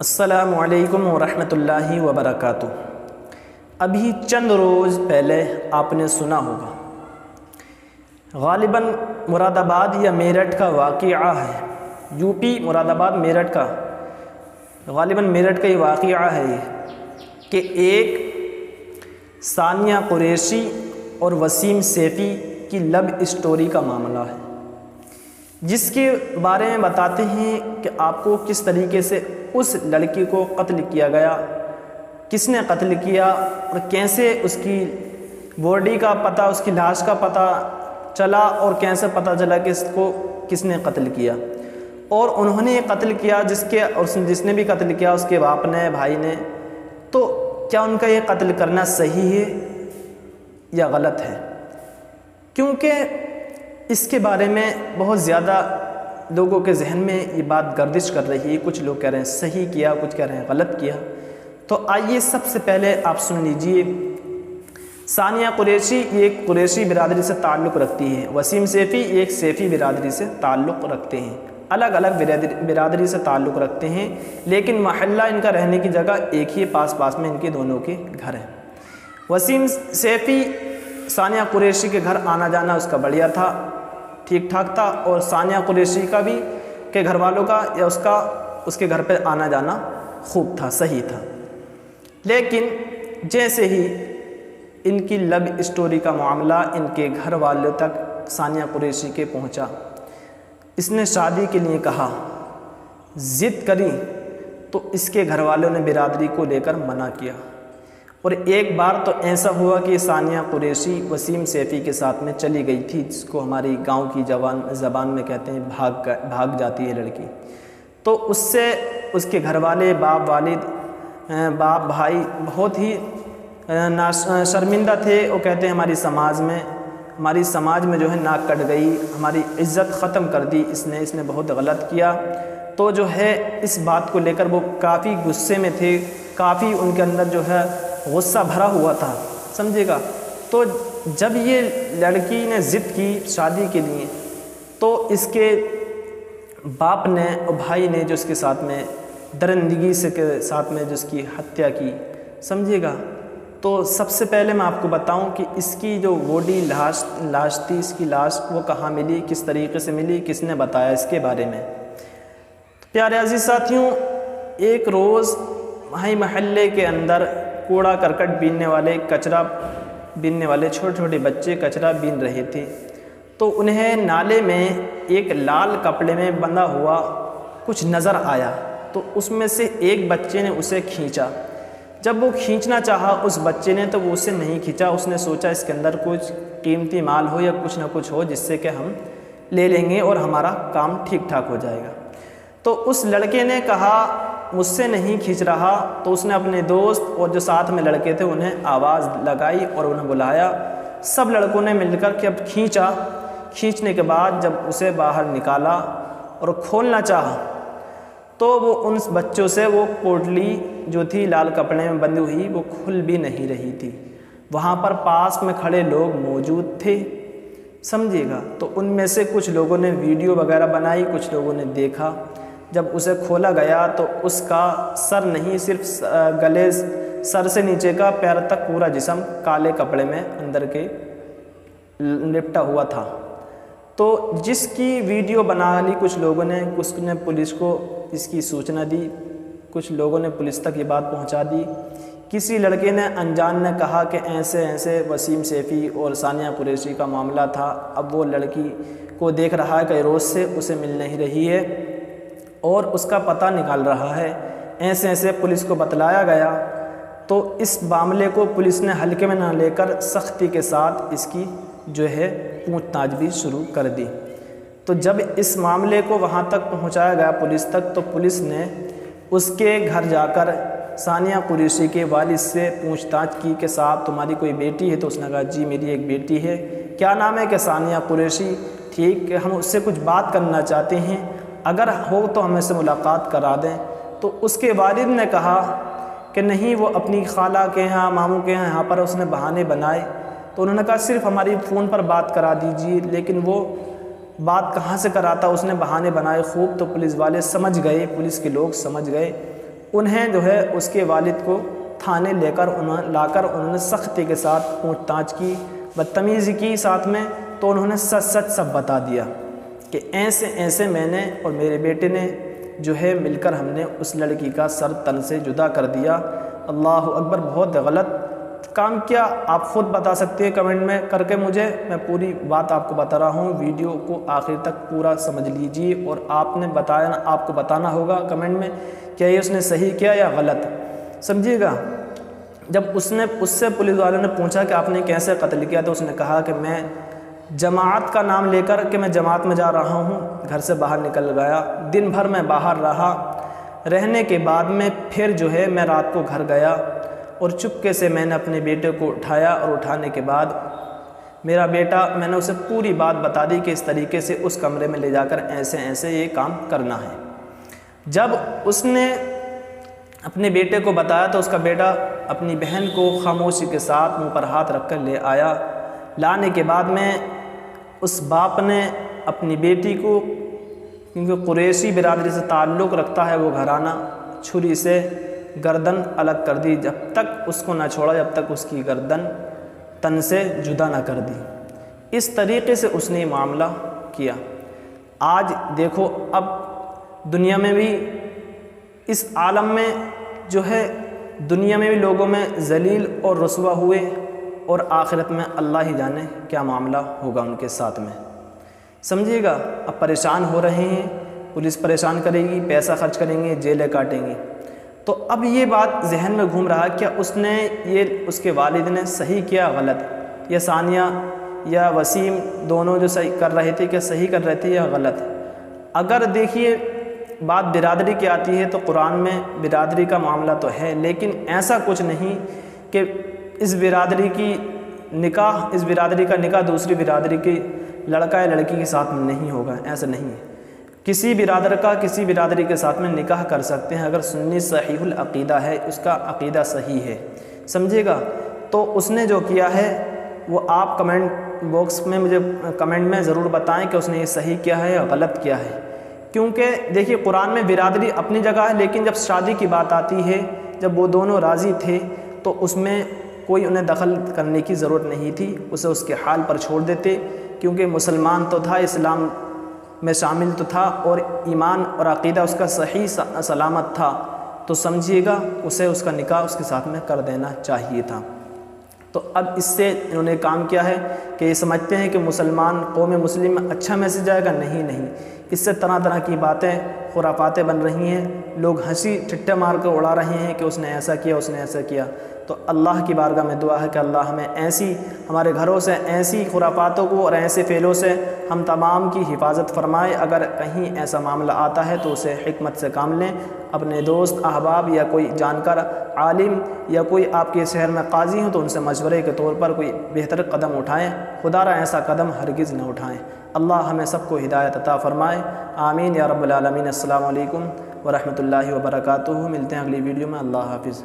السلام علیکم ورحمۃ اللہ وبرکاتہ۔ ابھی چند روز پہلے آپ نے سنا ہوگا، غالباً مراد آباد یا میرٹھ کا واقعہ ہے، یو پی مراد آباد میرٹھ کا، غالباً میرٹھ کا یہ واقعہ ہے یہ کہ ایک ثانیہ قریشی اور وسیم سیفی کی لو اسٹوری کا معاملہ ہے، جس کے بارے میں بتاتے ہیں کہ آپ کو کس طریقے سے اس لڑکی کو قتل کیا گیا، کس نے قتل کیا اور کیسے اس کی باڈی کا پتہ، اس کی لاش کا پتہ چلا اور کیسے پتہ چلا کہ اس کو کس نے قتل کیا، اور انہوں نے قتل کیا جس نے بھی قتل کیا اس کے باپ نے، بھائی نے، تو کیا ان کا یہ قتل کرنا صحیح ہے یا غلط ہے؟ کیونکہ اس کے بارے میں بہت زیادہ لوگوں کے ذہن میں یہ بات گردش کر رہی ہے، کچھ لوگ کہہ رہے ہیں صحیح کیا، کچھ کہہ رہے ہیں غلط کیا۔ تو آئیے سب سے پہلے آپ سن لیجئے، ثانیہ قریشی ایک قریشی برادری سے تعلق رکھتی ہے، وسیم سیفی ایک سیفی برادری سے تعلق رکھتے ہیں، الگ الگ برادری سے تعلق رکھتے ہیں، لیکن محلہ ان کا رہنے کی جگہ ایک ہی، پاس پاس میں ان کے دونوں کے گھر ہیں۔ وسیم سیفی ثانیہ قریشی کے گھر آنا جانا اس کا بڑھیا تھا، ٹھیک ٹھاک تھا، اور ثانیہ قریشی کا بھی کے گھر والوں کا یا اس کے گھر پہ آنا جانا خوب تھا، صحیح تھا۔ لیکن جیسے ہی ان کی لو اسٹوری کا معاملہ ان کے گھر والوں تک ثانیہ قریشی کے پہنچا، اس نے شادی کے لیے کہا، ضد کری، تو اس کے گھر والوں نے برادری کو لے کر منع کیا، اور ایک بار تو ایسا ہوا کہ ثانیہ قریشی وسیم سیفی کے ساتھ میں چلی گئی تھی، جس کو ہماری گاؤں کی زبان میں کہتے ہیں بھاگ جاتی ہے لڑکی، تو اس سے اس کے گھر والے، باپ، والد، باپ، بھائی بہت ہی شرمندہ تھے، وہ کہتے ہیں ہماری سماج میں جو ہے ناک کٹ گئی، ہماری عزت ختم کر دی اس نے بہت غلط کیا۔ تو جو ہے اس بات کو لے کر وہ کافی غصے میں تھے، کافی ان کے اندر جو ہے غصہ بھرا ہوا تھا، سمجھے گا۔ تو جب یہ لڑکی نے ضد کی شادی کے لیے، تو اس کے باپ نے اور بھائی نے جو اس کے ساتھ میں درندگی سے کے ساتھ میں جو اس کی ہتیا کی، سمجھے گا۔ تو سب سے پہلے میں آپ کو بتاؤں کہ اس کی جو باڈی لاش تھی، اس کی لاش وہ کہاں ملی، کس طریقے سے ملی، کس نے بتایا اس کے بارے میں۔ پیارے عزیز ساتھیوں، ایک روز وہیں محلے کے اندر کوڑا کرکٹ بیننے والے، کچرا بیننے والے چھوٹے چھوٹے بچے کچرا بین رہے تھے، تو انہیں نالے میں ایک لال کپڑے میں بندھا ہوا کچھ نظر آیا، تو اس میں سے ایک بچے نے اسے کھینچا۔ جب وہ کھینچنا چاہا اس بچے نے، تو وہ اسے نہیں کھینچا، اس نے سوچا اس کے اندر کچھ قیمتی مال ہو یا کچھ نہ کچھ ہو جس سے کہ ہم لے لیں گے اور ہمارا کام ٹھیک ٹھاک ہو جائے گا۔ تو اس لڑکے نے کہا مجھ سے نہیں کھینچ رہا، تو اس نے اپنے دوست اور جو ساتھ میں لڑکے تھے انہیں آواز لگائی اور انہیں بلایا، سب لڑکوں نے مل کر کے اب کھینچنے کے بعد جب اسے باہر نکالا اور کھولنا چاہا، تو وہ ان بچوں سے وہ پوٹلی جو تھی لال کپڑے میں بندھی ہوئی وہ کھل بھی نہیں رہی تھی۔ وہاں پر پاس میں کھڑے لوگ موجود تھے، سمجھیے گا۔ تو ان میں سے کچھ لوگوں نے ویڈیو وغیرہ بنائی، کچھ لوگوں نے دیکھا۔ جب اسے کھولا گیا تو اس کا سر نہیں، صرف گلے، سر سے نیچے کا پیر تک پورا جسم کالے کپڑے میں اندر کے لپٹا ہوا تھا۔ تو جس کی ویڈیو بنا لی کچھ لوگوں نے، اس نے پولیس کو اس کی سوچنا دی، کچھ لوگوں نے پولیس تک یہ بات پہنچا دی۔ کسی لڑکے نے انجان نے کہا کہ ایسے وسیم سیفی اور ثانیہ قریشی کا معاملہ تھا، اب وہ لڑکی کو دیکھ رہا ہے کئی روز سے، اسے مل نہیں رہی ہے اور اس کا پتہ نکال رہا ہے، ایسے پولیس کو بتلایا گیا۔ تو اس معاملے کو پولیس نے ہلکے میں نہ لے کر سختی کے ساتھ اس کی جو ہے پوچھ تاچھ بھی شروع کر دی۔ تو جب اس معاملے کو وہاں تک پہنچایا گیا پولیس تک، تو پولیس نے اس کے گھر جا کر ثانیہ قریشی کے والد سے پوچھ تاچھ کی کہ صاحب تمہاری کوئی بیٹی ہے؟ تو اس نے کہا جی میری ایک بیٹی ہے۔ کیا نام ہے؟ کہ ثانیہ قریشی۔ ٹھیک کہ ہم اس سے کچھ بات کرنا چاہتے ہیں، اگر ہو تو ہمیں سے ملاقات کرا دیں۔ تو اس کے والد نے کہا کہ نہیں، وہ اپنی خالہ کے ہاں، ماموں کے ہاں، یہاں پر اس نے بہانے بنائے۔ تو انہوں نے کہا صرف ہماری فون پر بات کرا دیجیے، لیکن وہ بات کہاں سے کراتا، اس نے بہانے بنائے خوب۔ تو پولیس والے سمجھ گئے، پولیس کے لوگ سمجھ گئے، انہیں جو ہے اس کے والد کو تھانے لا کر انہوں نے سختی کے ساتھ پوچھ تاچھ کی، بدتمیزی کی ساتھ میں، تو انہوں نے سچ سب بتا دیا کہ ایسے ایسے میں نے اور میرے بیٹے نے جو ہے مل کر ہم نے اس لڑکی کا سر تن سے جدا کر دیا۔ اللہ اکبر، بہت غلط کام کیا۔ آپ خود بتا سکتے ہیں کمنٹ میں کر کے مجھے، میں پوری بات آپ کو بتا رہا ہوں، ویڈیو کو آخر تک پورا سمجھ لیجیے اور آپ کو بتانا ہوگا کمنٹ میں کہ یہ اس نے صحیح کیا یا غلط، سمجھیے گا۔ جب اس سے پولیس والوں نے پوچھا کہ آپ نے کیسے قتل کیا، تو اس نے کہا کہ میں جماعت کا نام لے کر کہ میں جماعت میں جا رہا ہوں، گھر سے باہر نکل گیا، دن بھر میں باہر رہنے کے بعد میں پھر جو ہے میں رات کو گھر گیا اور چپکے سے میں نے اپنے بیٹے کو اٹھایا، اور اٹھانے کے بعد میرا بیٹا، میں نے اسے پوری بات بتا دی کہ اس طریقے سے اس کمرے میں لے جا کر ایسے ایسے یہ کام کرنا ہے۔ جب اس نے اپنے بیٹے کو بتایا تو اس کا بیٹا اپنی بہن کو خاموشی کے ساتھ منہ پر ہاتھ رکھ کر لے آیا۔ لانے کے بعد میں اس باپ نے اپنی بیٹی کو، کیونکہ قریشی برادری سے تعلق رکھتا ہے وہ گھرانہ، چھری سے گردن الگ کر دی، جب تک اس کو نہ چھوڑا جب تک اس کی گردن تن سے جدا نہ کر دی۔ اس طریقے سے اس نے یہ معاملہ کیا۔ آج دیکھو، اب دنیا میں بھی، اس عالم میں جو ہے، دنیا میں بھی لوگوں میں ذلیل اور رسوا ہوئے، اور آخرت میں اللہ ہی جانے کیا معاملہ ہوگا ان کے ساتھ میں، سمجھیے گا۔ اب پریشان ہو رہے ہیں، پولیس پریشان کرے گی، پیسہ خرچ کریں گے، جیلیں کاٹیں گے۔ تو اب یہ بات ذہن میں گھوم رہا کیا اس کے والد نے صحیح کیا غلط، یا ثانیہ یا وسیم دونوں جو صحیح کر رہے تھے، کیا صحیح کر رہے تھے یا غلط؟ اگر دیکھیے بات برادری کی آتی ہے تو قرآن میں برادری کا معاملہ تو ہے، لیکن ایسا کچھ نہیں کہ اس برادری کا نکاح دوسری برادری کی لڑکا یا لڑکی کے ساتھ نہیں ہوگا، ایسا نہیں ہے۔ کسی برادری کے ساتھ میں نکاح کر سکتے ہیں اگر سنی صحیح العقیدہ ہے، اس کا عقیدہ صحیح ہے، سمجھے گا۔ تو اس نے جو کیا ہے وہ آپ کمنٹ باکس میں مجھے کمنٹ میں ضرور بتائیں کہ اس نے یہ صحیح کیا ہے یا غلط کیا ہے، کیونکہ دیکھیے قرآن میں برادری اپنی جگہ ہے، لیکن جب شادی کی بات آتی ہے، جب وہ دونوں راضی تھے تو اس میں کوئی انہیں دخل کرنے کی ضرورت نہیں تھی، اسے اس کے حال پر چھوڑ دیتے، کیونکہ مسلمان تو تھا، اسلام میں شامل تو تھا، اور ایمان اور عقیدہ اس کا صحیح سلامت تھا، تو سمجھیے گا اسے اس کا نکاح اس کے ساتھ میں کر دینا چاہیے تھا۔ تو اب اس سے انہوں نے کام کیا ہے کہ یہ سمجھتے ہیں کہ مسلمان قوم مسلم میں اچھا میسج آئے گا، نہیں، اس سے طرح طرح کی باتیں، خرافاتیں بن رہی ہیں، لوگ ہنسی ٹھٹے مار کر اڑا رہے ہیں کہ اس نے ایسا کیا، اس نے ایسا کیا۔ تو اللہ کی بارگاہ میں دعا ہے کہ اللہ ہمیں ہمارے گھروں سے ایسی خرافاتوں کو اور ایسے فعلوں سے ہم تمام کی حفاظت فرمائے۔ اگر کہیں ایسا معاملہ آتا ہے تو اسے حکمت سے کام لیں، اپنے دوست احباب یا کوئی جانکار عالم یا کوئی آپ کے شہر میں قاضی ہوں تو ان سے مشورے کے طور پر کوئی بہتر قدم اٹھائیں، خدا را ایسا قدم ہرگز نہ اٹھائیں۔ اللہ ہمیں سب کو ہدایت عطا فرمائے، آمین یا رب العالمین۔ السلام علیکم ورحمۃ اللہ وبرکاتہ۔ ملتے ہیں اگلی ویڈیو میں، اللہ حافظ۔